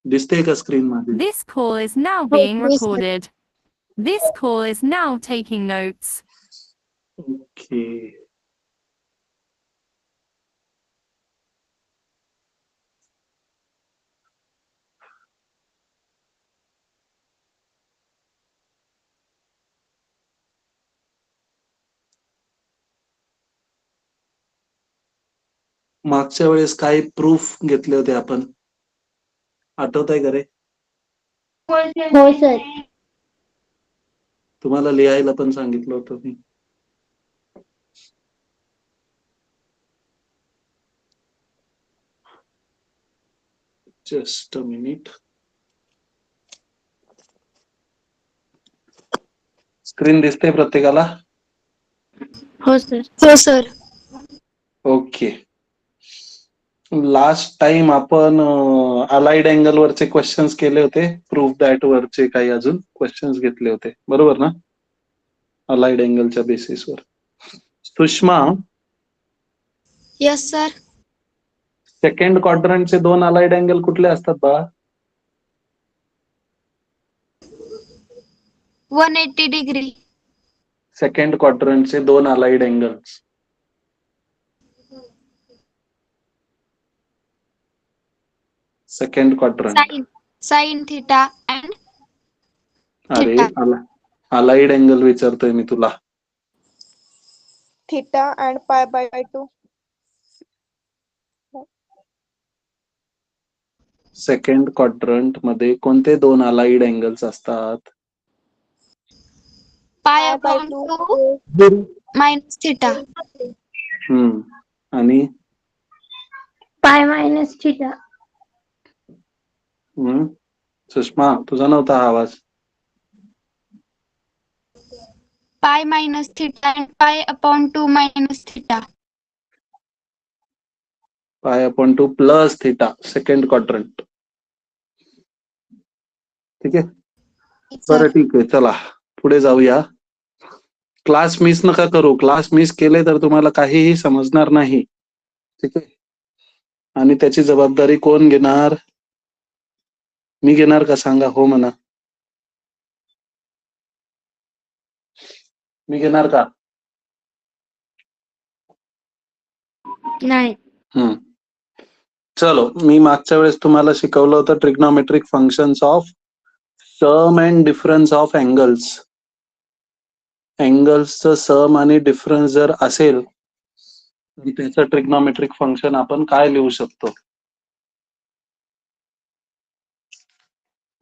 दिसते का स्क्रीन मध्ये? This call is now being recorded. This call is now taking notes. Okay. मागच्या वेळेस काही प्रूफ घेतले होते आपण, आठवत आहे का रे? हो सर. तुम्हाला लिहायला पण सांगितलं होतं मी. Just a minute. स्क्रीन दिसते प्रत्येकाला? हो सर. हो सर. ओके. लास्ट टाइम आपण अलाइड अँगल वरचे क्वेश्चन्स केले होते, प्रूफ दॅट वरचे काही अजून क्वेश्चन्स घेतले होते, बरोबर ना? अलाइड अँगलच्या बेसिसवर. Sushma, yes sir. सेकंड क्वाड्रंटचे दोन अलाइड अँगल कुठले असतात बा? 180 डिग्री. सेकंड क्वाड्रंटचे दोन allied angles. Second quadrant. Sine theta and अरे अलाइड अँगल विचारतोय मी तुला. Theta and pi by 2. Second quadrant मध्ये कोणते दोन अलाइड अँगल्स असतात? Pi upon 2 minus theta. आणि पाय मायनस थीटा. सुषमा, तुझा नव्हता हा आवाज. Pi minus theta and pi upon 2 minus theta. Pi upon 2 plus theta, second quadrant. ठीक आहे. बरं ठीक आहे, चला पुढे जाऊया. क्लास मिस नका करू. क्लास मिस केले तर तुम्हाला काहीही समजणार नाही. ठीक आहे. आणि त्याची जबाबदारी कोण घेणार? मी घेणार का सांगा? हो म्हणा. मी घेणार का? नाही. चलो, मी मागच्या वेळेस तुम्हाला शिकवलं होतं trigonometric functions of sum and difference of angles. अँगल्सचं सम आणि डिफरन्स जर असेल तर त्याचं ट्रिग्नोमेट्रिक फंक्शन आपण काय लिहू शकतो?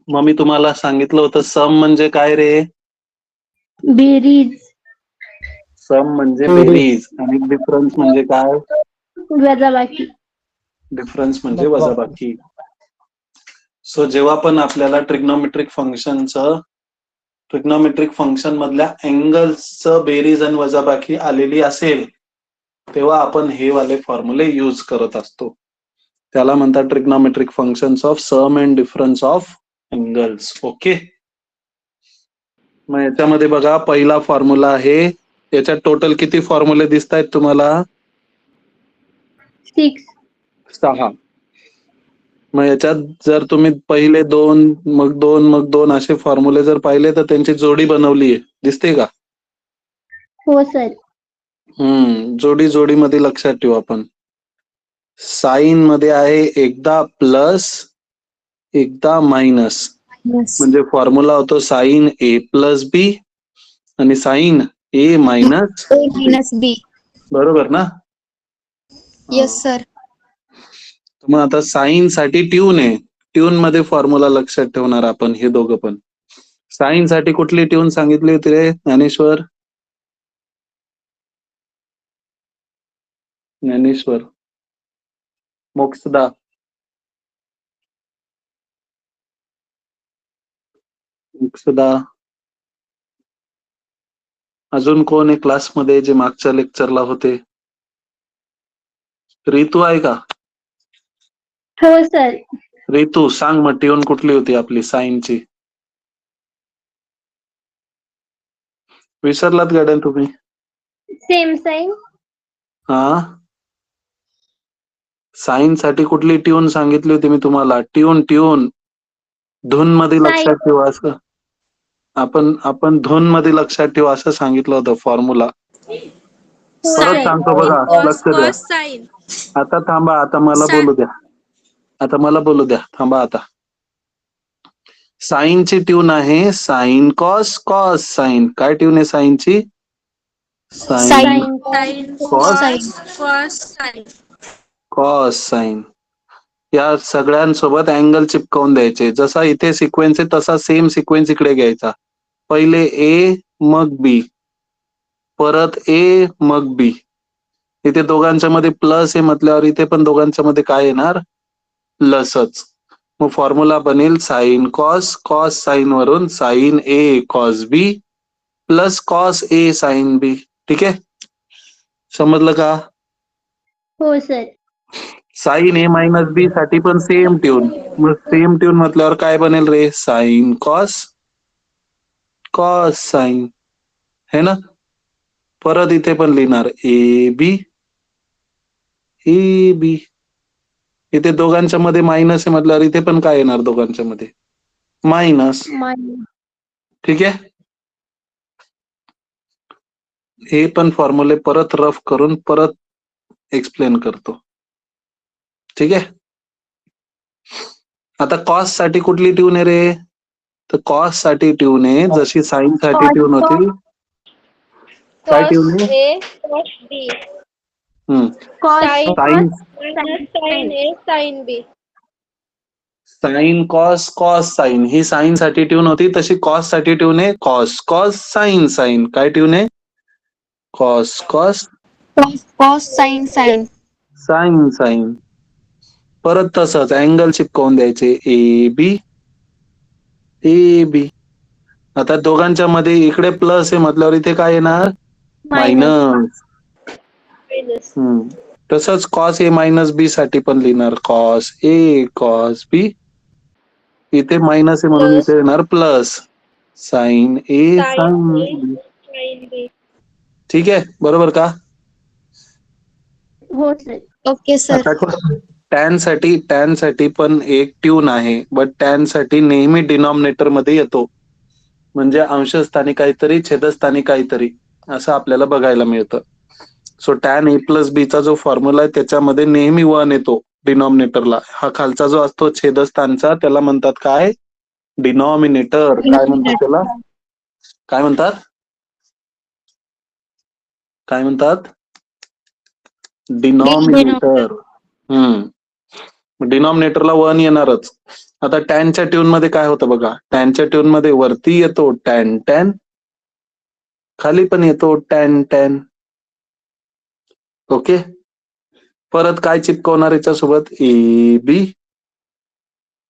मग मी तुम्हाला सांगितलं होतं सम म्हणजे काय रे? बेरीज. सम म्हणजे बेरीज आणि डिफरन्स म्हणजे काय? वजाबाकी. डिफरन्स म्हणजे वजाबाकी. सो जेव्हा पण आपल्याला ट्रिग्नोमेट्रिक फंक्शन मधल्या अँगल्सचं बेरीज आणि वजाबाकी आलेली असेल तेव्हा आपण हे वाले फॉर्म्युले यूज करत असतो. त्याला म्हणतात trigonometric functions of sum and difference of angles. Okay. मग याच्यामध्ये बघा, पहिला फॉर्म्युला आहे. याच्यात टोटल किती फॉर्म्युले दिसत आहेत तुम्हाला? 6. मग याच्यात जर तुम्ही पहिले 2 मग 2 मग 2 असे फॉर्म्युले जर पाहिले तर त्यांची जोडी बनवली आहे, दिसते का? हो सर. जोडीमध्ये लक्षात ठेवू आपण. साइन मध्ये आहे एकदा प्लस एकदा मायनस, म्हणजे फॉर्म्युला होतो साइन ए प्लस बी आणि साइन ए मायनस बी. बरोबर ना? Yes sir. मग आता साइन साठी ट्यून आहे. ट्यून मध्ये फॉर्म्युला लक्षात ठेवणार आपण हे दोघं पण. साइन साठी कुठली ट्यून सांगितली होती रे ज्ञानेश्वर? मोक्षदा. अजून कोण आहे क्लासमध्ये जे मागच्या लेक्चरला होते? रितू आहे का? हो सर. रितू सांग मग, ट्यून कुठली होती आपली साइनची? विसरलात गाड्या तुम्ही? Same sign. साइन साठी कुठली ट्यून सांगितली होती मी तुम्हाला? ट्यून धून मध्ये लक्षात ठेवा असं आपण धून मध्ये लक्षात ठेवा असं सांगितलं होतं फॉर्म्युला. परत सांगतो बघा, लक्ष द्या. साइन आता थांबा, आता मला बोलू द्या. आता मला बोलू द्या, थांबा आता. साईनची ट्यून आहे साइन कॉस कॉस साइन. काय ट्यून आहे साईनची? Sine sine cos cos sine cos sine. या सगळ्यांसोबत अँगल चिपकवून द्यायचे. जसा इथे सिक्वेन्स आहे तसा सेम सिक्वेन्स इकडे घ्यायचा. पहिले ए मग बी, परत ए मग बी. इथे दोघांच्या मध्ये प्लस आहे म्हटल्यावर इथे पण दोघांच्या मध्ये काय येणार? प्लसच. मग फॉर्म्युला बनेल साइन कॉस कॉस साइन वरून sign A cos B plus cos A sine बी. ठीक आहे, समजलं का? हो सर. साइन ए मायनस बी साठी पण सेम ट्यून. मग सेम ट्यून म्हटल्यावर काय बनेल रे? साइन कॉस कॉस साइन, है ना? परत इथे पण लिहिणार ए बी ए बी. इथे दोघांच्या मध्ये मायनस आहे म्हटल्यावर इथे पण काय येणार दोघांच्या मध्ये? मायनस. ठीक आहे, हे पण फॉर्म्युले परत रफ करून परत एक्सप्लेन करतो. ठीक आहे, आता कॉस साठी कुठली ट्यून आहे रे? तर कॉस साठी ट्यून आहे जशी साइन साठी ट्यून होती. काय ट्यून आहे? A cos b sine sine a sine b sine cos cos sine ही साइन साठी ट्यून होती, तशी कॉस साठी ट्यून आहे कॉस कॉस साइन साइन. काय ट्यून आहे? Cos cos cos sine sine. Sine sine. परत तसंच अँगल चिपकवून द्यायचे ए बी ए बी. आता दोघांच्या मध्ये इकडे प्लस आहे म्हटल्यावर इथे काय येणार? मायनस. तसंच कॉस ए मायनस बी साठी पण लिहिणार कॉस ए कॉस बी. इथे मायनस आहे म्हणून इथे येणार plus sign a sine b. Sine B. ठीक आहे, बरोबर का? हो सर. Okay sir. आता टॅन साठी पण एक ट्यून आहे, बट टॅन साठी नेहमी डिनॉमिनेटर मध्ये येतो. म्हणजे अंशस्थानी काहीतरी छेदस्थानी काहीतरी असं आपल्याला बघायला मिळतं. So tan A plus B चा जो फॉर्म्युला आहे त्याच्यामध्ये नेहमी 1 येतो डिनॉमिनेटरला. हा खालचा जो असतो छेदस्थानचा त्याला म्हणतात काय? डिनॉमिनेटर. काय म्हणतात त्याला? काय म्हणतात? काय म्हणतात? डिनॉमिनेटर. डिनॉमिनेटरला 1 येणारच. आता टॅनच्या ट्यून मध्ये काय होतं बघा, टॅनच्या ट्यून मध्ये वरती येतो टॅन टॅन, खाली पण येतो टॅन टॅन. ओके, परत काय चिपकवणार याच्यासोबत? A B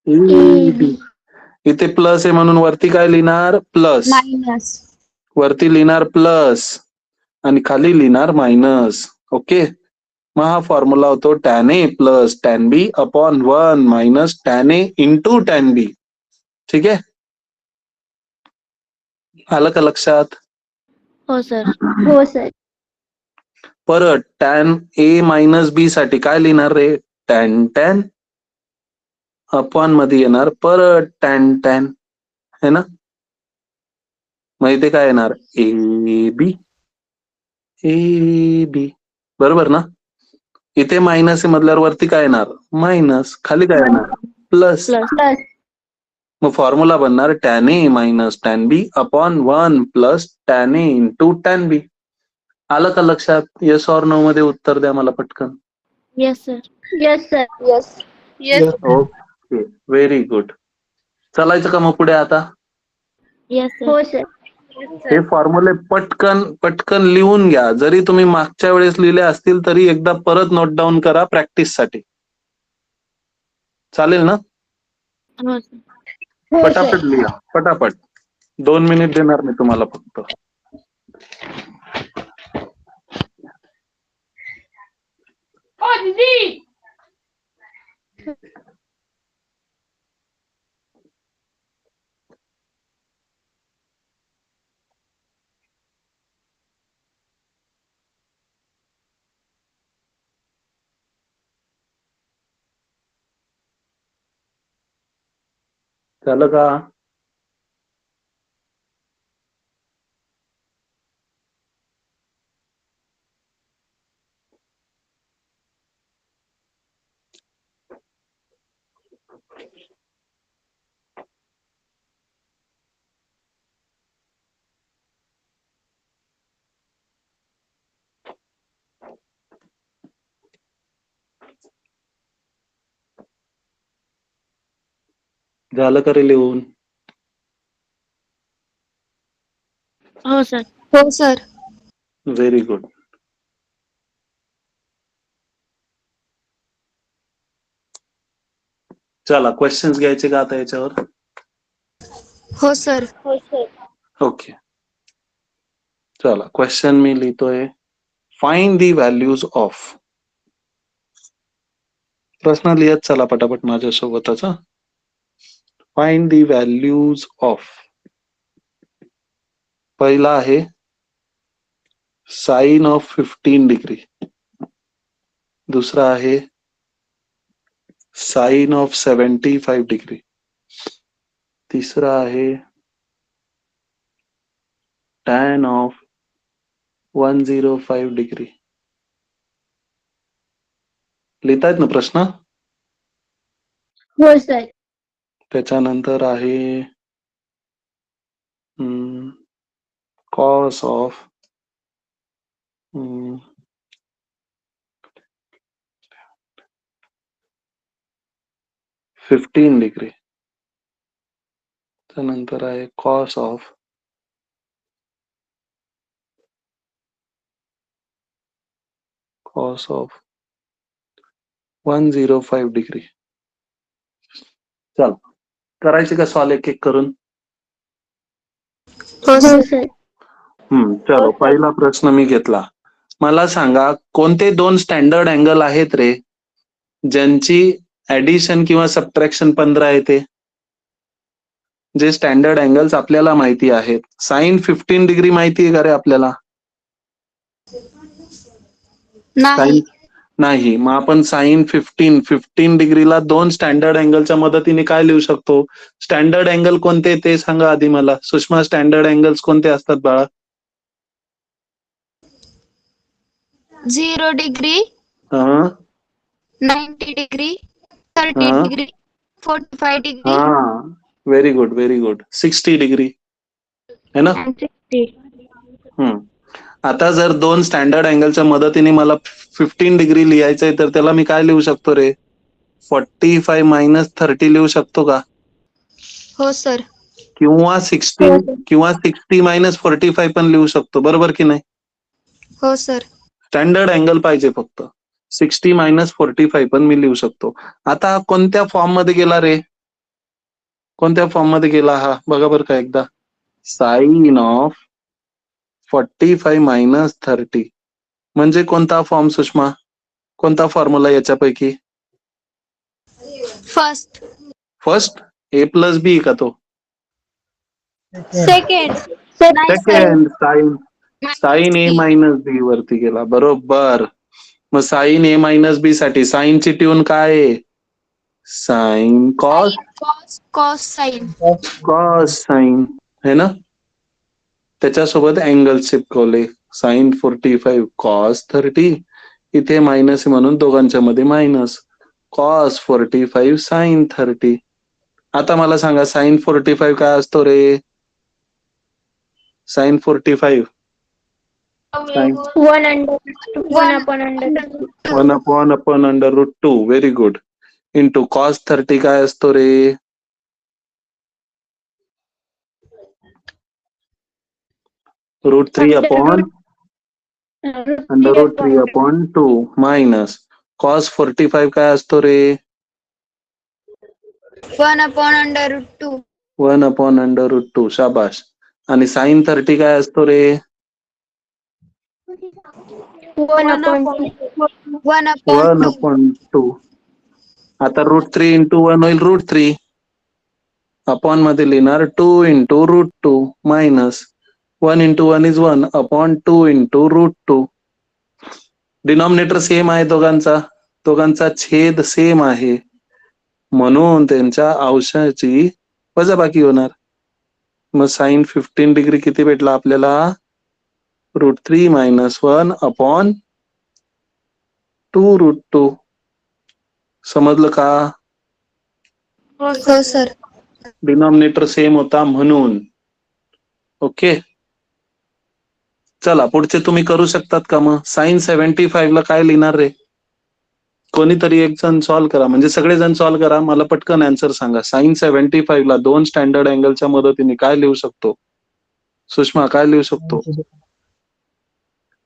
A B. इथे प्लस आहे म्हणून वरती काय लिहिणार? प्लस. मायनस. वरती लिहिणार प्लस आणि खाली लिहिणार मायनस. ओके, मग हा फॉर्म्युला होतो tan A plus tan B upon 1 minus tan A into tan बी. ठीक आहे, आलं का लक्षात? हो सर. हो सर. परत टॅन ए मायनस बी साठी काय लिहिणार रे? टॅन टॅन अपॉन मध्ये येणार परत टॅन टॅन, है ना? मग इथे काय येणार? A B A B. बरोबर ना? इथे मायनस आहे म्हटल्यावर वरती काय येणार? मायनस. खाली काय येणार? प्लस. प्लस. मग फॉर्म्युला बनणार tan A minus tan B upon 1 plus tan A into tan बी. आलं का लक्षात? येस ऑर नो मध्ये उत्तर द्या मला पटकन. Yes sir. Yes sir. Yes okay, very good. चालायचं का मग पुढे आता? Yes sir. हो सर. हे फॉर्म्युले पटकन पटकन लिहून घ्या. जरी तुम्ही मागच्या वेळेस लिहिले असतील तरी एकदा परत नोट डाऊन करा प्रॅक्टिस साठी. चालेल ना? हो सर. हो सर. पटापट लिहा, पटापट. 2 मिनिट देणार मी तुम्हाला फक्त. झालं का? झालं का रे लिहून? हो सर. हो सर. Very good. चला क्वेश्चन्स घ्यायचे का आता याच्यावर? हो सर. हो सर. ओके. चला क्वेश्चन मी लिहितोय. Find the values of. प्रश्न लिहत चला पटापट माझ्यासोबतच. Find the values of. पहिला आहे साइन ऑफ 15 डिग्री. दुसरा आहे साइन ऑफ 75 डिग्री. तिसरा आहे tan ऑफ 105 डिग्री. लिहितायत ना प्रश्न? हो सर. त्याच्यानंतर आहे कॉस ऑफ 15 डिग्री. त्यानंतर आहे कॉस ऑफ 105 डिग्री. चल करायचे का सॉल्व एक एक करून? हो हो सर. सर. चलो पहिला प्रश्न मी घेतला. मला सांगा कोणते दोन स्टँडर्ड अँगल आहेत रे ज्यांची ऍडिशन किंवा सबट्रॅक्शन 15 येते? जे स्टँडर्ड अँगल्स आपल्याला माहिती आहेत. साइन 15 डिग्री माहिती आहे का रे आपल्याला? नाही. नाही. मग आपण साइन 15 डिग्रीला दोन स्टँडर्ड अँगलच्या मदतीने काय लिहू शकतो? स्टँडर्ड अँगल कोणते ते सांगा आधी मला. सुषमा स्टँडर्ड अँगल्स कोणते असतात बाळा? 0 डिग्री, हा 90 डिग्री, 30 हा डिग्री, 45 डिग्री हा very good very good. 60 degree है ना? And 60. आता जर दोन स्टँडर्ड अँगलच्या मदतीने मला 15 डिग्री लिहायचंय तर त्याला मी काय लिहू शकतो रे? 45 मायनस 30 लिहू शकतो का? हो सर. किंवा 60 मायनस 45 पण लिहू शकतो. बरोबर की नाही? हो सर. स्टँडर्ड अँगल पाहिजे फक्त. 60 मायनस 45 पण मी लिहू शकतो. आता कोणत्या फॉर्म मध्ये गेला रे? कोणत्या फॉर्म मध्ये गेला हा? बघा बरं का एकदा. साइन ऑफ 45 मायनस 30 म्हणजे कोणता फॉर्म सुषमा? कोणता फॉर्म्युला याच्यापैकी? फर्स्ट ए प्लस बी का तो? सेकंड. सेकंड. साइन ए मायनस बी वरती गेला. बरोबर. मग साइन ए मायनस बी साठी साइनची ट्यून काय आहे? Sine cos cos sine. Sine है ना? त्याच्यासोबत अँगल चिपकवले. Sign 45 cos 30. इथे मायनस म्हणून दोघांच्या मध्ये मायनस. Cos 45 sign 30. आता मला सांगा साइन 45 काय असतो रे? Sine 45 sine 1 under root 2. Very good. Into cos 30 काय असतो रे? √3 upon under root 3 upon 2 minus cos 45 काय असतो रे? 1 upon under root 2. 1 upon under root 2. शाबाश. आणि साइन 30 काय असतो रे? 1 अपॉन 2. आता √3 इंटू 1 होईल √3. अपॉन मध्ये लिहिणार 2 into √2 minus 1 into 1 is 1 upon 2 into √2. Denominator same आहे दोघांचा छेद सेम आहे म्हणून त्यांच्या अंशाची वजाबाकी होणार. मग साइन 15 डिग्री किती भेटला आपल्याला? √3 - 1 अपॉन 2√2. समजलं का? हो हो सर. डिनॉमिनेटर सेम होता म्हणून. ओके, चला पुढचे तुम्ही करू शकतात का? मग साइन 75 ला काय लिहिणार रे? कोणीतरी एक जण सॉल्व्ह करा, म्हणजे सगळेजण सॉल्व्ह करा. मला पटकन आन्सर सांगा. साइन 75 ला 2 स्टँडर्ड अँगलच्या मदतीने काय लिहू शकतो? सुषमा काय लिहू शकतो?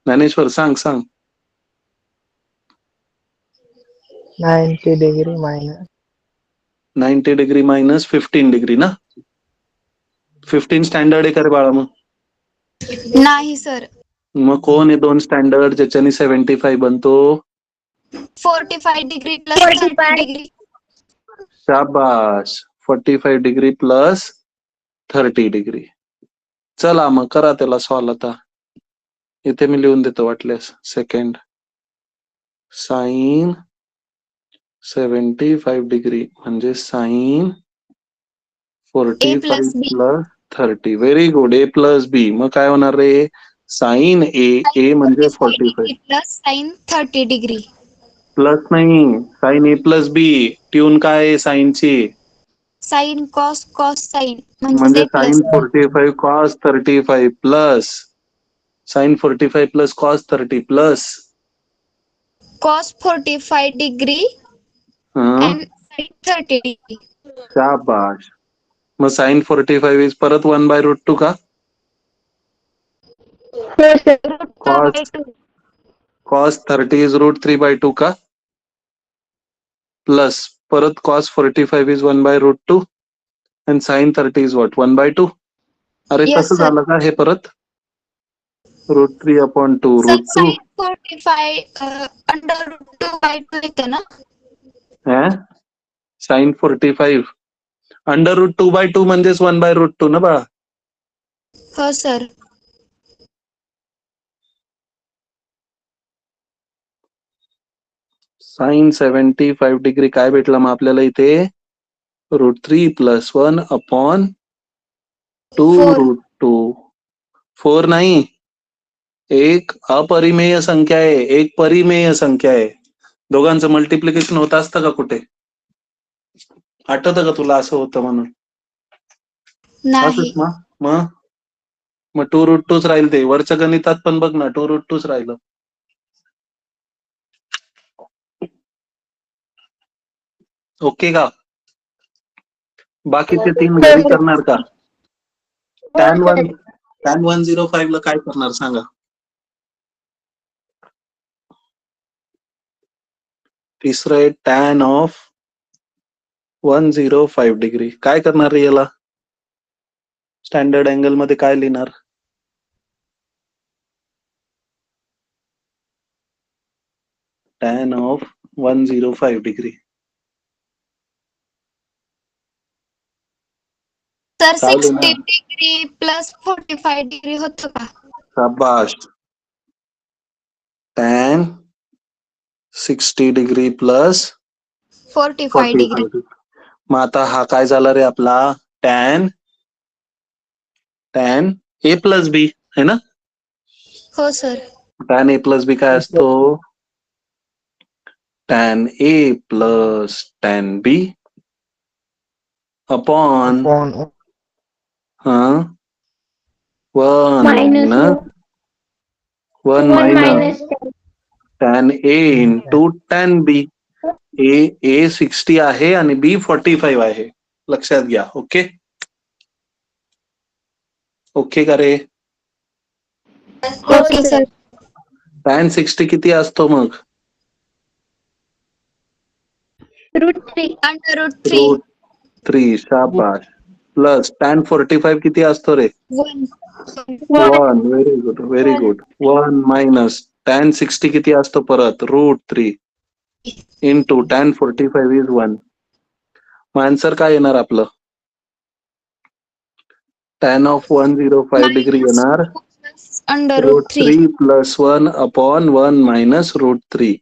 ज्ञानेश्वर सांग. 90 degree minus 90 degree minus 15 degree ना? 15 स्टँडर्ड आहे का रे बाळा? मग नाही सर. मग कोण आहे 2 स्टँडर्ड ज्याच्याने 75 बनतो? 45 डिग्री प्लस 30 डिग्री. शाबाश. 45 डिग्री प्लस 30 डिग्री. चला मग करा त्याला सॉल्व आता. इथे मी लिहून देतो वाटल्यास. सेकंड. साइन 75 डिग्री म्हणजे sine A 45 plus B. Plus 30. Very good. A plus B. मग काय होणार रे? साइन ए म्हणजे 45 प्लस साइन 30 डिग्री. प्लस नाही, sine A plus B. Tune काय आहे साइनची? साइन कॉस साइन म्हणजे म्हणजे sine plus 45 cos 35 plus sine 45 plus cos 30 plus cos 45 degree and sine 30 degree. शाबाश. मग साइन 45 इज परत 1/√2 का? कॉस 30 इज √3/2 का? प्लस परत cos 45 is 1/√2 and sine 30 is what? 1/2. अरे Yes, कसं sir. झालं का हे परत? √3/2 सर √2 साइन 45 √2/2 येतं ना? साइन 45 √2/2 म्हणजेच 1/√2 ना बाळा. हो सर. साइन 75 डिग्री काय भेटला मग आपल्याला इथे? √3 + 1 अपॉन 2√2. 4 नाही, एक अपरिमेय संख्या आहे. एक परिमेय संख्या आहे. दोघांचं मल्टिप्लिकेशन होत असतं का कुठे? आठवतं का तुला असं होतं म्हणून? नाही. मग 2√2च राहील. ते वरच्या गणितात पण बघ ना, 2√2च राहिलं. ओके का? बाकीचे 3 घरी करणार का? tan 105 ला काय करणार सांगा? तिसरं आहे tan ऑफ 105 डिग्री. काय करणार रे याला? स्टँडर्ड अँगल मध्ये काय लिहिणार? tan of 105 degree. सर काय 60 लिहिणार? डिग्री प्लस 45 डिग्री होतं का? शाबाश. tan 60 degree plus 45 degree. 45. मग आता हा काय झाला रे आपला? tan a प्लस बी है ना? हो सर. tan a प्लस बी काय असतो? tan a plus tan b upon upon 1 minus tan a into tan b. a 60 आहे आणि b 45 आहे. लक्षात घ्या. ओके का रे? Okay sir. tan 60 किती असतो मग? √3. √3. शाबाश. प्लस tan 45 किती असतो रे? 1. 1. Very good. 1 मायनस tan 60 किती असतो परत? √3 इंटू tan 45 इज 1. मग आन्सर काय येणार आपलं? tan ऑफ 105 डिग्री येणार √3 + 1 अपॉन 1 मायनस √3.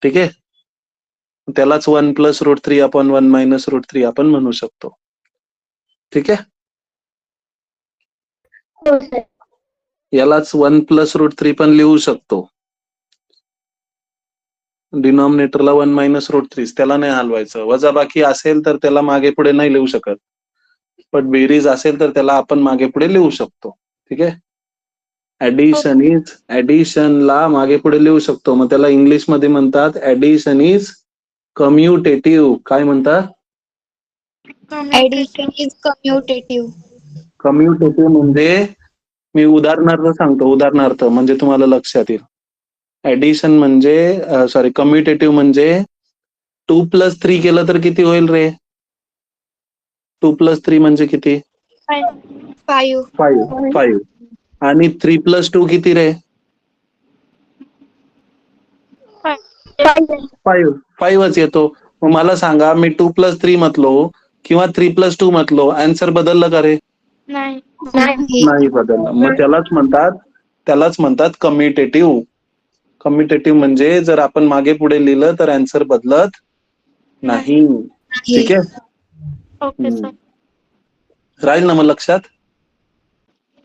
ठीक आहे. त्यालाच 1 + √3 अपॉन 1 मायनस √3 आपण म्हणू शकतो. ठीक आहे. हो सर. यालाच 1 + √3 पण लिहू शकतो. डिनॉमिनेटरला 1 - √3 त्याला नाही हलवायचं. वजाबाकी असेल तर त्याला मागे पुढे नाही लिहू शकत, पण बेरीज असेल तर त्याला आपण मागे पुढे लिहू शकतो. ठीक आहे. ऍडिशनला मागे पुढे लिहू शकतो. मग त्याला इंग्लिशमध्ये म्हणतात ऍडिशन इज कम्युटेटिव्ह. काय म्हणतात? Addition is commutative. कम्युटेटिव्ह म्हणजे मी उदाहरणार्थ सांगतो. उदाहरणार्थ म्हणजे तुम्हाला लक्षात येईल. ऍडिशन म्हणजे कम्युटेटिव्ह म्हणजे 2 + 3 केलं तर किती होईल रे? 2 + 3 म्हणजे किती? 5. 5. आणि 3 + 2 किती रे? 5च येतो. मग मला सांगा, मी 2 + 3 म्हटलो किंवा 3 + 2 म्हटलो, आन्सर बदललं का रे? नाही. नाही बदललं. मग त्यालाच म्हणतात कम्युटेटिव्ह. कम्युटेटिव्ह म्हणजे जर आपण मागे पुढे लिहिलं तर आन्सर बदलत नाही. ठीक आहे. Okay sir. राहील ना मग लक्षात?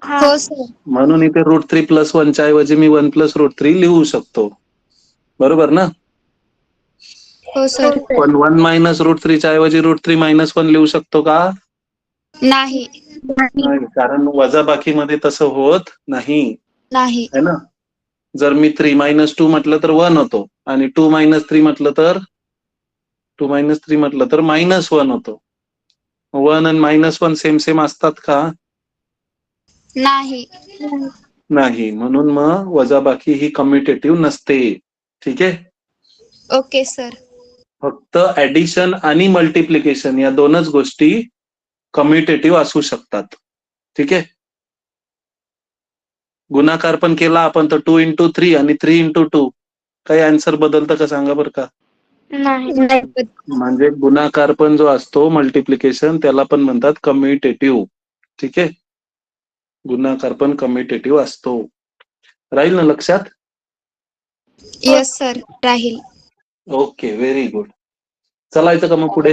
हो सर. म्हणून इथे √3 + 1 च्या ऐवजी मी 1 + √3 लिहू शकतो. बरोबर ना? हो सर. पण 1 - √3 च्या ऐवजी √3 - 1 लिहू शकतो का? नाही. नाही, कारण वजाबाकीमध्ये तसं होत नाही. नाही. है ना? जर मी 3 - 2 म्हटलं तर 1 होतो आणि 2 - 3 म्हटलं तर -1 होतो. 1 आणि -1 सेम असतात का? नाही. नाही. म्हणून मग वजाबाकी ही कम्युटेटिव्ह नसते. ठीक आहे. Okay sir. फक्त ऍडिशन आणि मल्टिप्लिकेशन या दोनच गोष्टी कम्युटेटिव्ह असू शकतात. ठीक आहे. गुणाकार पण केला आपण तर 2 × 3 आणि 3 × 2 काही आन्सर बदलतं का सांगा बरं का? नाही. म्हणजे गुणाकार पण जो असतो मल्टिप्लिकेशन त्याला पण म्हणतात कम्युटेटिव्ह. ठीक आहे. गुणाकार पण कम्युटेटिव्ह असतो. राहील ना लक्षात? Yes sir. राहील. Okay, very good. चलायचं का मग पुढे?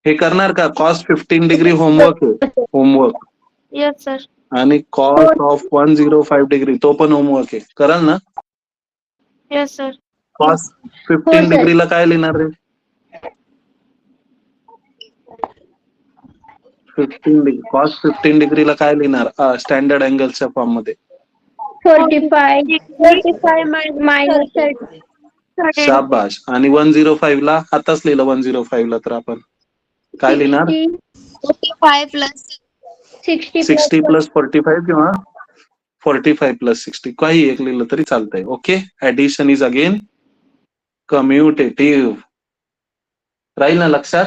हे करणार का? cos 15 डिग्री होमवर्क आहे. होमवर्क. Yes sir. आणि cos of 105 डिग्री तो पण होमवर्क आहे. कराल ना? Yes sir. cos 15 डिग्रीला काय लिहिणार रे? cos 15 डिग्रीला काय लिहिणार स्टँडर्ड अँगलच्या फॉर्म मध्ये? 45 minus 30. शाबाश. आणि 105 ला आताच लिहिलं 105 ला तर आपण काय लिहिणार? 45 प्लस 60 + 45 किंवा 45 + 60 काही एक लिहिलं तरी चालतंय. Okay. Addition is again commutative. राहील ना लक्षात?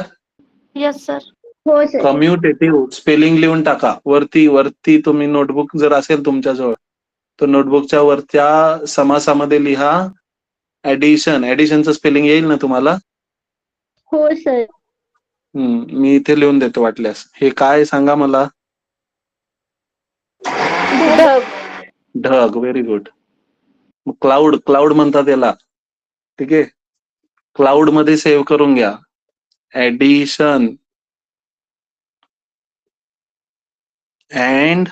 Yes sir. हो सर. कम्युटेटिव्ह स्पेलिंग लिहून टाका. वरती तुम्ही नोटबुक जर असेल तुमच्याजवळ तर नोटबुकच्या वरच्या समासामध्ये लिहा ऍडिशन. ऍडिशनचं स्पेलिंग येईल ना तुम्हाला? हो सर. मी इथे लिहून देतो वाटल्यास. हे काय सांगा मला? ढग. Very good. क्लाउड म्हणतात याला. ठीक आहे. क्लाउड मध्ये सेव्ह करून घ्या. Addition and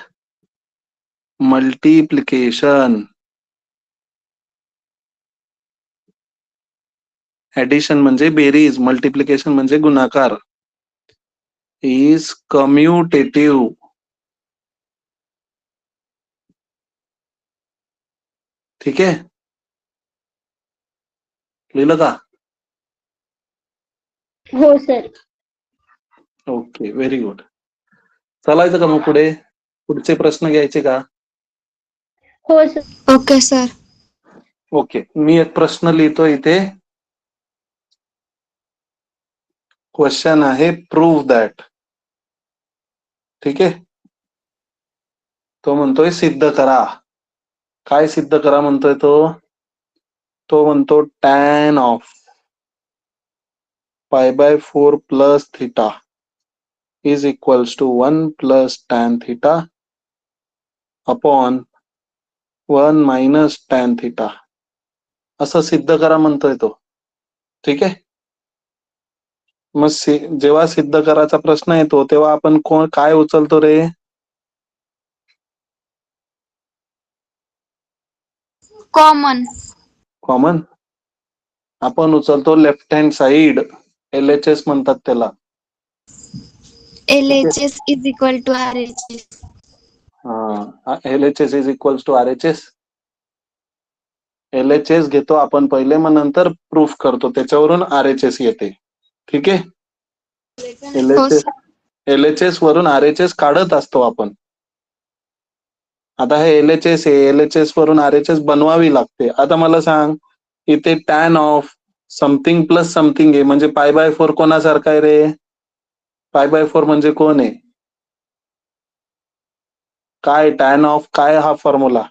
multiplication. ऍडिशन म्हणजे बेरीज, मल्टिप्लिकेशन म्हणजे गुणाकार. Is commutative. ठीक आहे. लिहिलं का? हो सर. Okay, very good. चालायचं का मग पुढे? पुढचे प्रश्न घ्यायचे का? हो सर. Okay sir. ओके. मी एक प्रश्न लिहितो इथे. क्वेश्चन आहे प्रूव्ह दॅट. ठीक आहे. तो म्हणतोय सिद्ध करा. काय सिद्ध करा म्हणतोय तो? तो म्हणतो tan of π/4 + θ is equals to 1 + tan θ upon 1 - tan θ. असं सिद्ध करा म्हणतोय तो. ठीक आहे. मग जेव्हा सिद्ध करायचा प्रश्न येतो तेव्हा आपण काय उचलतो रे? कॉमन. कॉमन. आपण उचलतो लेफ्ट हँड साइड, LHS म्हणतात त्याला. LHS is equal to RHS. हा, LHS is equals to RHS. LHS घेतो आपण पहिले, मग नंतर प्रूफ करतो, त्याच्यावरून RHS येते. ठीक आहे. हो सर. LHS वरून RHS काढत असतो आपण. आता हे LHS आहे, LHS वरून RHS बनवावी लागते. आता मला सांग, इथे tan of something plus something आहे, म्हणजे π/4 कोणासारखा आहे रे? π/4 म्हणजे कोण आहे? काय टॅन ऑफ काय हा formula?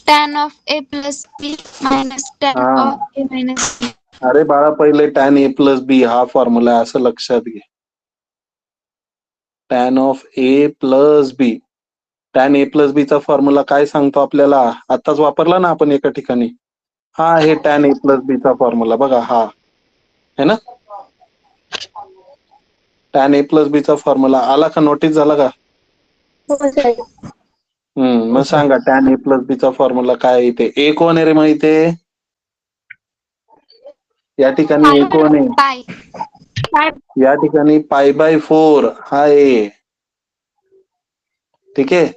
tan of A plus B minus tan हा. of A minus B. अरे बाळा, पहिले टॅन A प्लस बी हा फॉर्म्युला आहे, असं लक्षात घे. Tan of A plus B. Tan A plus B चा फॉर्म्युला काय सांगतो आपल्याला? आताच वापरला ना आपण एका ठिकाणी. हा आहे टॅन A प्लस बी चा फॉर्म्युला, बघा हा है ना. टॅन A प्लस बी चा फॉर्म्युला आला का? नोटीस झाला का? हो सर. मग सांगा टॅन A प्लस बी चा फॉर्म्युला काय आहे इथे? ए कोण आहे रे? मग इथे या ठिकाणी ए कोण आहे? पाय. या ठिकाणी π/4 हा ए. ठीक आहे.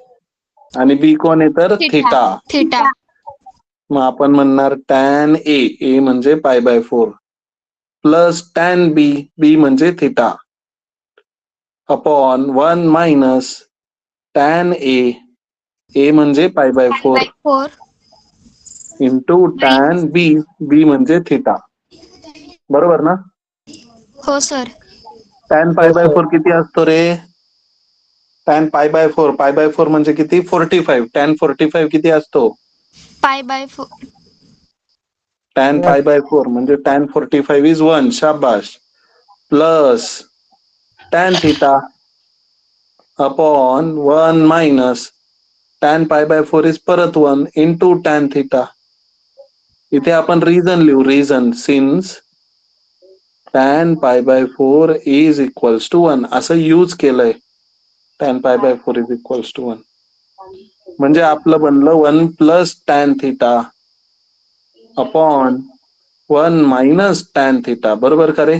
आणि बी कोण आहे तर थिटा. थिटा. मग आपण म्हणणार टॅन ए म्हणजे π/4 प्लस टॅन बी म्हणजे theta upon 1 minus tan A म्हणजे π/4 4. इंटू टॅन बी म्हणजे थिटा. बरोबर ना? हो सर. टॅन π/4 किती असतो रे? टॅन π/4 म्हणजे किती? 45. टॅन 45 किती असतो? π/4. टॅन π/4 म्हणजे टॅन 45 इज 1. शाबाश. Plus tan theta upon 1 minus tan π/4 is परत 1 इंटू टॅन थिटा. इथे आपण रिझन लिहू, reason since tan π/4 is equals to 1 असं यूज केलंय. टॅन π/4 इज इक्वल्स टू 1 म्हणजे आपलं बनलं 1 plus tan theta upon 1 minus tan theta. बरोबर का रे?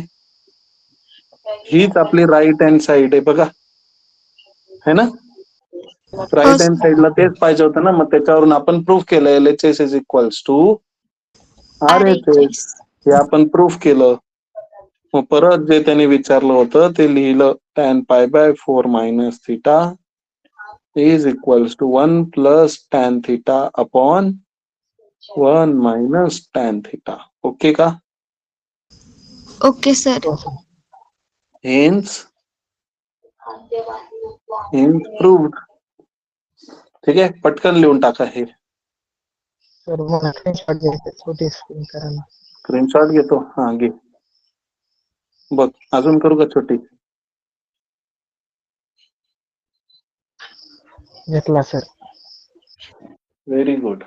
हीच आपली राईट हँड साइड आहे बघा, है ना. हो राईट हँड सर. साइडला तेच पाहिजे होतं ना, मग त्याच्यावरून आपण प्रूफ केलं LHS is equals to RHS. हे आपण प्रूफ केलं. मग परत जे त्यांनी विचारलं होतं ते लिहिलं, tan π/4 minus theta is equals to 1 plus tan theta upon 1 minus tan theta. Okay का? Okay sir. Hence proved. ठीक आहे, पटकन लिहून टाका हे. सर मला स्क्रीनशॉट घ्यायचं, छोटी स्क्रीन करा ना. स्क्रीनशॉट घेतो. हा घे. बघ अजून करू का छोटी? घेतला सर. Very good.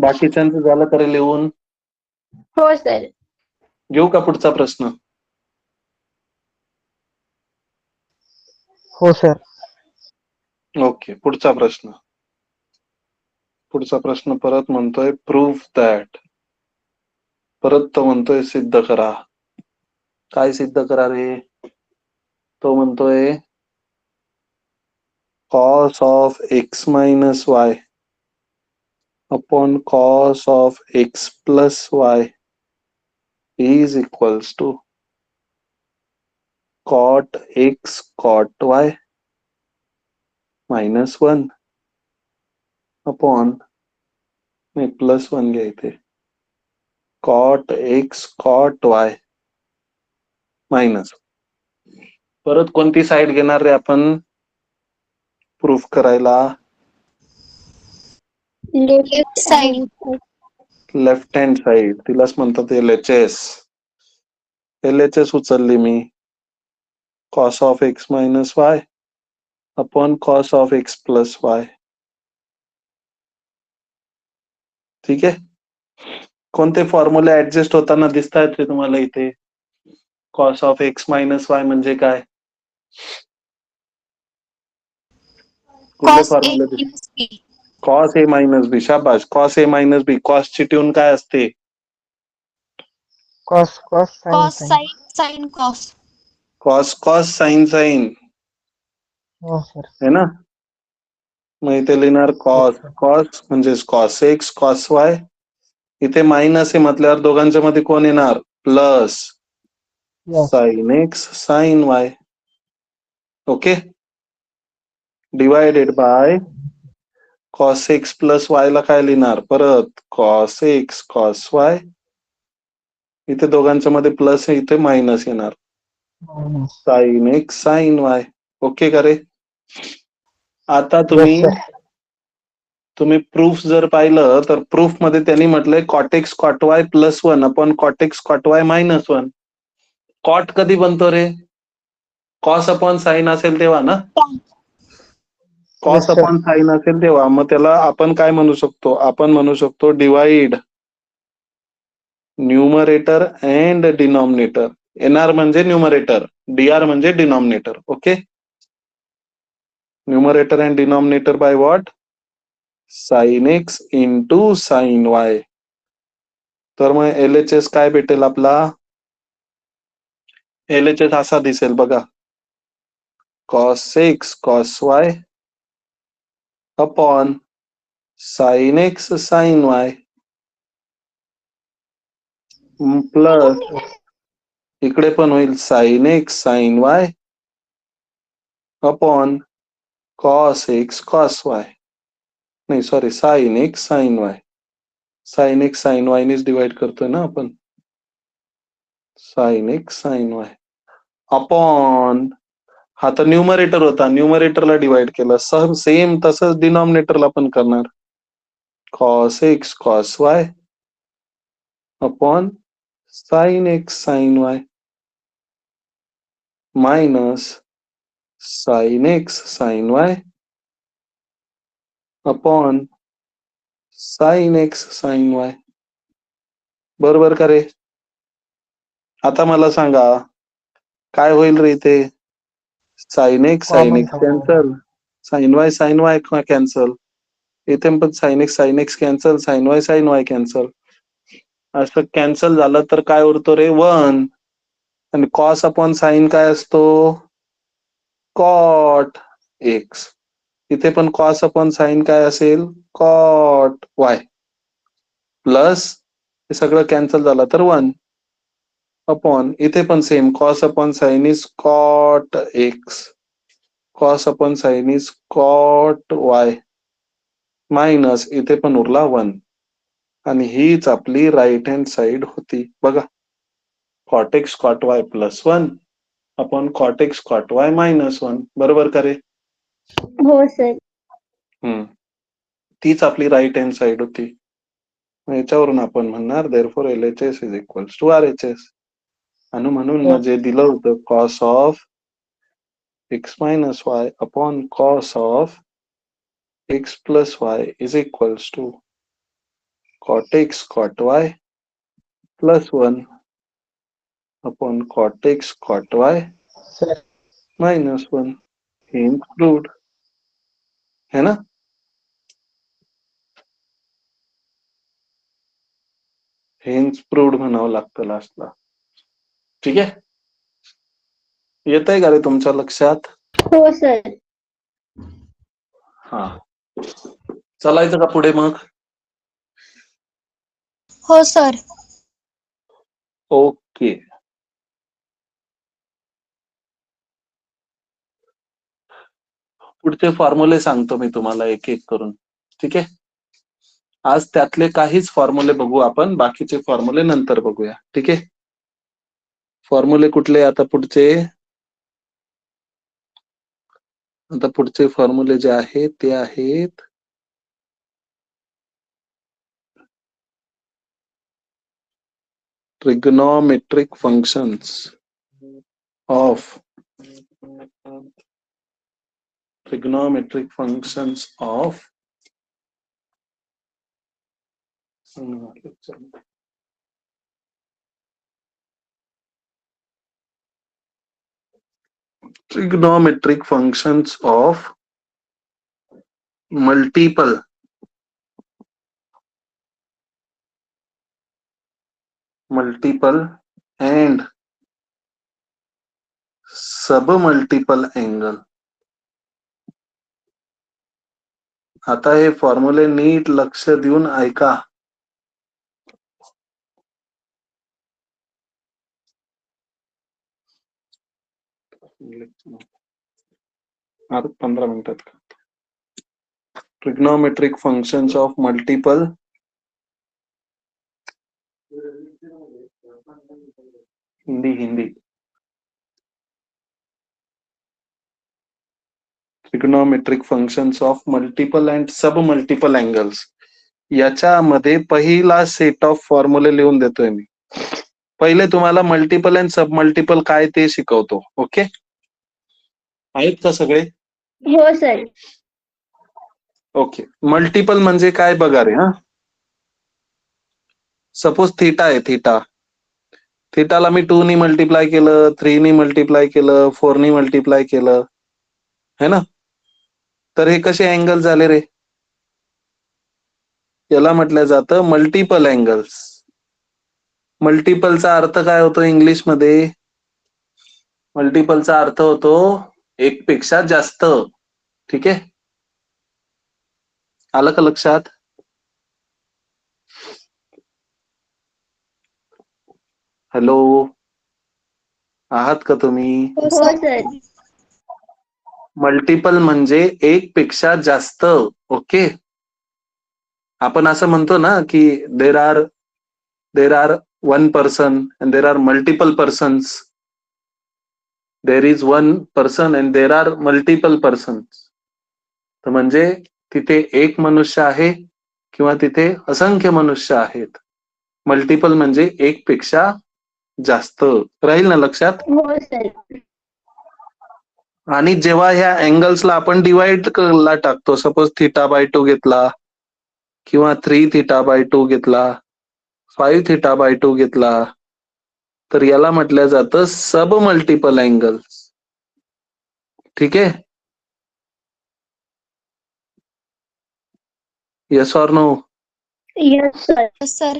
बाकीच्यांचं झालं का रे लिहून? हो सर. घेऊ का पुढचा प्रश्न? हो सर. ओके, पुढचा प्रश्न. पुढचा प्रश्न परत म्हणतोय प्रूव्ह दॅट. परत तो म्हणतोय सिद्ध करा. काय सिद्ध करा रे? तो म्हणतोय cos of x minus y upon cos of x plus y is equals to cot x cot y minus 1 upon plus 1 घ्या इथे, cot x cot y minus. परत कोणती साइड घेणार रे आपण प्रूफ करायला? Left side. Left hand side. तिलाच म्हणतात LHS. LHS उचलली मी, cos of x minus Y upon cos of x plus Y. ठीक आहे. कोणते फॉर्म्युले ऍडजस्ट होताना दिसतायत ते तुम्हाला इथे? Cos of x minus y म्हणजे काय? कुठले cos A फॉर्म्युले? minus B. Cos A minus B. शाबाश. Cos A minus B. Cos ची ट्यून काय असते? Cos cos sine Cos sine. sin sin cos. Cos cos sine sine हो sir. है ना. मग इथे लिहिणार कॉस कॉस म्हणजे कॉस एक्स कॉस वाय. इथे मायनस आहे म्हटल्यावर दोघांच्या मध्ये कोण येणार? Plus yes. Sine x sine y. Okay. Divided by cos x plus Y ला काय लिहिणार? परत कॉस एक्स कॉस वाय. इथे दोघांच्या मध्ये प्लस आहे, इथे मायनस येणार. Minus. Sine x sine y. Okay का रे? आता यस सर. तुम्ही प्रूफ जर पाहिलं तर प्रूफ मध्ये त्यांनी म्हटलंय cot x cot y plus one upon cot x cot y minus one. Cot कधी बनतो रे? कॉस अपॉन साइन असेल तेव्हा ना. Cos Yes, sir. Upon sine असेल तेव्हा. मग त्याला आपण काय म्हणू शकतो? आपण म्हणू शकतो divide numerator and denominator. NR म्हणजे न्यूमरेटर, डीआर म्हणजे denominator. Okay. Numerator and denominator by what? Sine x into sine y. तर मग LHS काय भेटेल आपला? LHS असा दिसेल बघा, cos x cos y upon sine x sine y plus इकडे पण होईल sine x sine y upon cos x cos y. नाही sorry, sine x sine y. Sine x sine y नेच डिवाइड करतोय ना आपण. Sine x sine y upon, हा तर न्यूमरेटर होता, न्यूमरेटरला डिवाइड केलं. सेम तसंच डिनॉमिनेटरला पण करणार. Cos x cos y upon sine x sine y minus sine x sine y upon sine x sine y. बरोबर का रे? आता मला सांगा काय होईल रे इथे? Sine x Common cancel, sine y cancel. इथे पण sine x cancel, sine y cancel. असं कॅन्सल झालं तर काय उरतो रे? 1. आणि कॉस अपॉन साइन काय असतो? Cot x. इथे पण कॉस अपॉन साइन काय असेल? Cot y. प्लस हे सगळं कॅन्सल झालं तर 1 अपॉन इथे पण same cos upon sine is cot x, cos upon sine is cot y minus इथे पण उरला 1. आणि हीच आपली राईट हँड साइड होती बघा. Cot x cot y plus 1 upon cot x cot y minus 1. बरोबर का रे? हो सर. तीच आपली राईट हँड साइड होती. याच्यावरून आपण म्हणणार therefore LHS is equals to RHS. आणि म्हणून मग जे दिलं होतं cos of x minus Y upon cos of x plus y is equals to cot x cot y plus 1 upon cot x cot y sir. Minus 1. हे include है ना. Hence proved म्हणावं लागतं लास्टला. ठीक आहे. येत आहे का रे तुमच्या लक्षात? हो सर. हा. चालायचं का पुढे मग? हो सर. ओके. पुढचे फॉर्म्युले सांगतो मी तुम्हाला एक एक करून. ठीक आहे. आज त्यातले काहीच फॉर्म्युले बघू आपण, बाकीचे फॉर्म्युले नंतर बघूया. ठीक आहे. फॉर्म्युले कुठले आता पुढचे? आता पुढचे फॉर्म्युले जे आहेत ते आहेत trigonometric functions of trigonometric functions of multiple and submultiple angle. आता हे फॉर्म्युले नीट लक्ष देऊन ऐका. आता 15 मिनिटात. Trigonometric functions of multiple Hindi trigonometric functions of multiple and sub multiple angles. याच्यामध्ये पहिला सेट ऑफ फॉर्म्युले लिहून देतोय मी. पहिले तुम्हाला मल्टिपल अँड सब मल्टिपल काय ते शिकवतो. ओके, आहेत का सगळे? हो सर. ओके, मल्टिपल म्हणजे काय बघा रे. हा, सपोज थिटा आहे. थिटाला मी 2 नी मल्टिप्लाय केलं, 3 नी मल्टिप्लाय केलं, 4 नी मल्टिप्लाय केलं, है ना. तर हे कसे अँगल झाले रे? याला म्हटलं जातं मल्टिपल अँगल्स. मल्टिपलचा अर्थ काय होतो इंग्लिश मध्ये? मल्टिपलचा अर्थ होतो एक पेक्षा जास्त. ठीक आहे, आलं का लक्षात? हॅलो, आहात का तुम्ही? हो सर. मल्टिपल म्हणजे एक पेक्षा जास्त. ओके, आपण असं म्हणतो ना की there are one person and there are multiple persons. There is one person and there are multiple persons. तर म्हणजे तिथे एक मनुष्य आहे किंवा तिथे असंख्य मनुष्य आहेत. मल्टिपल म्हणजे एक पेक्षा जास्त. राहील ना लक्षात? हो सर. आणि जेव्हा ह्या अँगल्सला आपण डिवाइड ला टाकतो, सपोज θ/2 घेतला किंवा 3 θ/2 घेतला, 5 θ/2 घेतला, तर याला म्हटलं जातं सब मल्टिपल अँगल्स. ठीक आहे, yes or no? Yes sir.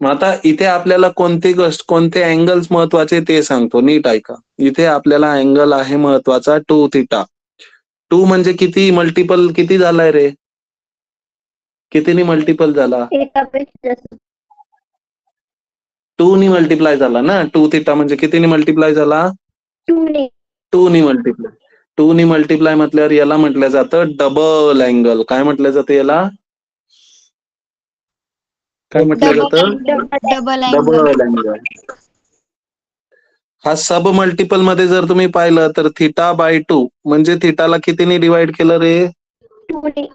मग आता इथे आपल्याला कोणते अँगल्स महत्वाचे ते सांगतो, नीट ऐका. इथे आपल्याला अँगल आहे महत्वाचा 2 θ. 2 म्हणजे किती मल्टिपल किती झालाय रे? कितीनी मल्टिपल झाला? एकापेक्षा जास्त. 2 नी मल्टिप्लाय झाला ना. 2 θ म्हणजे कितीनी मल्टिप्लाय झाला? 2 ने. 2 नी मल्टिप्लाय. 2 नी मल्टिप्लाय म्हटल्यावर याला म्हटलं जातं डबल अँगल. काय म्हटलं जातं याला? काय म्हटलं जातं? Double double angle. हा सब मल्टिपल मध्ये जर तुम्ही पाहिलं तर θ/2 म्हणजे थिटाला कितीने डिवाइड केलं रे? 2 ने.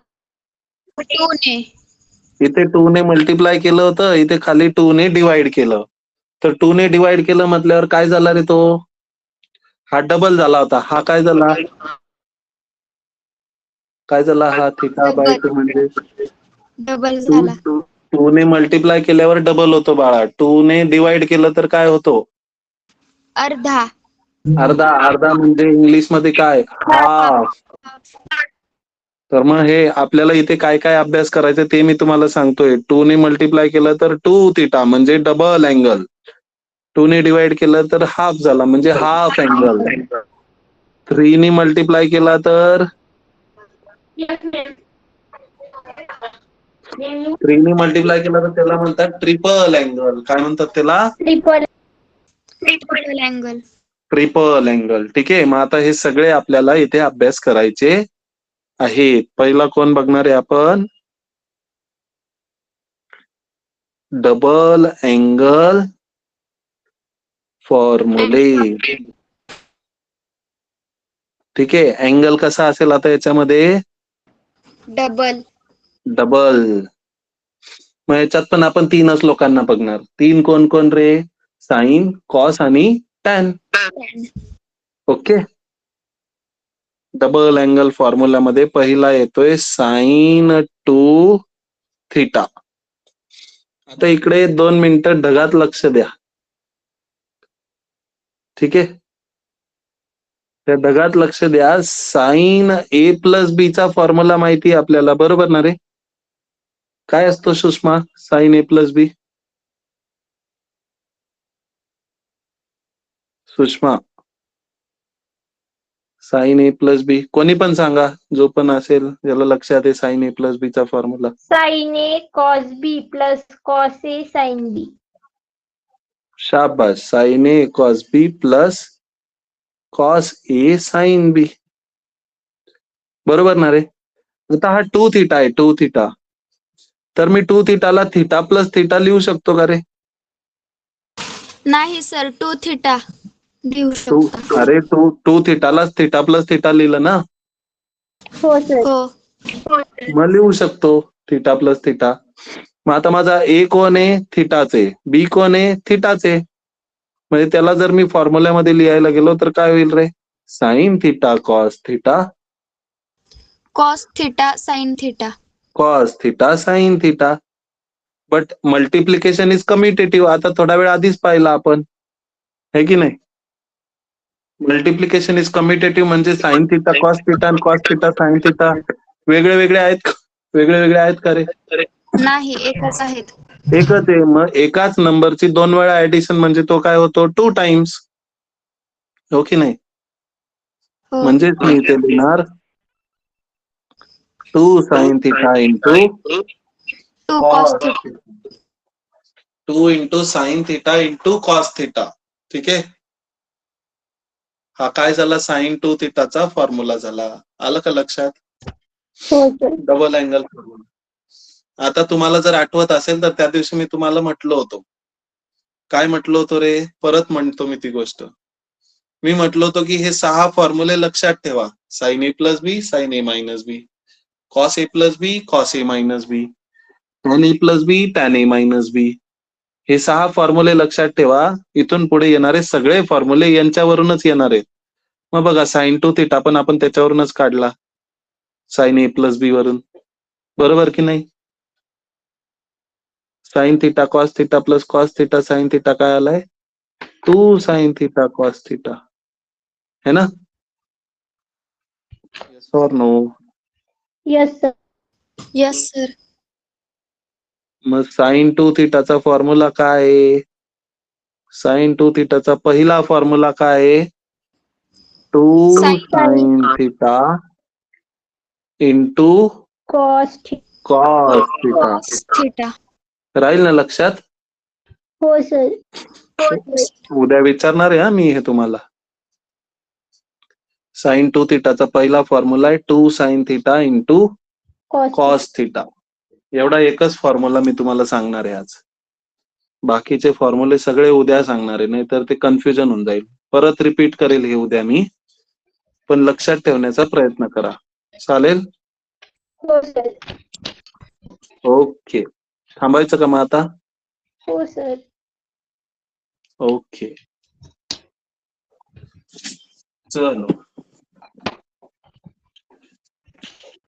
इथे 2 ने मल्टिप्लाय केलं होतं, इथे खाली 2 ने डिवाइड केलं. तर 2 ने डिवाइड केलं म्हटल्यावर काय झाला रे तो? हा डबल झाला होता. हा काय झाला? हा θ/2 म्हणजे डबल झाला. 2 ने मल्टिप्लाय केल्यावर डबल होतो बाळा. 2 ने डिवाइड केलं तर काय होतो? अर्धा. अर्धा म्हणजे इंग्लिश मध्ये काय? हाफ. तर मग हे आपल्याला इथे काय काय अभ्यास करायचं ते मी तुम्हाला सांगतोय. 2 ने मल्टिप्लाय केलं तर 2 θ म्हणजे डबल अँगल. 2 ने डिवाइड केलं तर हाफ झाला म्हणजे हाफ अँगल. 3 ने मल्टिप्लाय केला तर 3 ने मल्टिप्लाय केला तर त्याला म्हणतात ट्रिपल अँगल. काय म्हणतात त्याला? ट्रिपल. अँगल. Triple angle. ठीक आहे, मग आता हे सगळे आपल्याला इथे अभ्यास करायचे आहेत. पहिला कोण बघणार आहे आपण? डबल अँगल फॉर्म्युले. ठीक आहे, अँगल कसा असेल आता याच्यामध्ये? डबल. मग याच्यात पण आपण 3च लोकांना बघणार. 3 कोण कोण रे? साइन, कॉस आणि टॅन. ओके. डबल अँगल फॉर्म्युलामध्ये पहिला येतोय साइन 2 थिटा. आता इकडे 2 मिनिटं ढगात लक्ष द्या. ठीक आहे. त्या ढगात लक्ष द्या. साइन ए प्लस बी चा फॉर्म्युला माहिती आहे आपल्याला, बरोबर ना रे? काय असतो Sushma sign A plus B? Sushma, sign A plus बी कोणी पण सांगा, जो पण असेल ज्याला लक्षात आहे साइन ए प्लस बी चा formula. Sign A cos B plus cos A sine बी. शाबास. Sign A cos B plus cos A sine बी. बरोबर ना रे? आता हा 2 थिटा आहे, 2 थिटा. तर मी 2 थिटाला थिटा प्लस थिटा लिहू शकतो का रे? नाही सर, 2 थिटा लिहू 2 शकतो. अरे 2 थिटालाच थिटा प्लस थिटा लिहिलं ना? हो सर. हो. मग लिहू शकतो थिटा प्लस थिटा. मग आता माझा ए कोण आहे? थिटाचे. बी कोण आहे? थिटाचे. म्हणजे त्याला जर मी फॉर्म्युल्यामध्ये लिहायला गेलो तर काय होईल रे? Sine theta cos theta cos theta sine theta. Cos theta sine theta. But multiplication is commutative. आता थोडा वेळ आधीच पाहिला आपण, है की नाही? मल्टिप्लिकेशन इज कम्युटेटिव्ह म्हणजे साइन थिटा कॉस थिटा आणि कॉस थिटा साइन थिटा वेगळे वेगळे आहेत. वेगळे वेगळे आहेत का रे? नाही, एकच आहेत. एकच आहे. मग एकाच नंबरची 2 वेळा ऍडिशन म्हणजे तो काय होतो? 2 टाइम्स. हो की नाही? हो. म्हणजेच मी इथे लिहिणार 2 sine theta into 2 cos theta. 2 into sine theta into cos theta. ठीक आहे. हा काय झाला? साइन 2 थिटाचा फॉर्म्युला झाला. आलं का लक्षात? हो सर. Double angle formula. आता तुम्हाला जर आठवत असेल तर त्या दिवशी मी तुम्हाला म्हटलो होतो. काय म्हटलो होतो रे? परत म्हणतो मी ती गोष्ट. मी म्हटलो होतो की हे 6 फॉर्म्युले लक्षात ठेवा. Sign A plus B, sign A minus B, cos A plus B, cos A minus B, tan A plus B, tan A minus बी. हे 6 फॉर्म्युले लक्षात ठेवा. इथून पुढे येणारे सगळे फॉर्म्युले यांच्यावरूनच येणार आहेत. मग बघा साइन 2 थिटा पण आपण त्याच्यावरूनच काढला, साइन ए प्लस बी वरून. बरोबर की नाही? Sign theta cos theta plus cos theta sine theta काय आलाय? 2 साइन थिटा कॉस थिटा. है ना? Yes or no? Yes sir. Yes sir. मग साइन 2 थिटाचा फॉर्म्युला काय आहे? साइन 2 थिटाचा पहिला फॉर्म्युला काय आहे? 2 sine theta into cos cos theta. Cos theta. राहील ना लक्षात? हो सर. उद्या विचारणार आहे हा मी हे तुम्हाला. साइन 2 थिटाचा पहिला फॉर्म्युला आहे 2 sine theta into cos theta. एवढा एकच फॉर्म्युला मी तुम्हाला सांगणार आहे आज. बाकीचे फॉर्म्युले सगळे उद्या सांगणार आहे, नाहीतर ते कन्फ्युजन होऊन जाईल. परत रिपीट करेल हे उद्या मी, पण लक्षात ठेवण्याचा प्रयत्न करा. चालेल? हो सर. ओके. थांबायचं का मग आता? हो सर. ओके. चलो.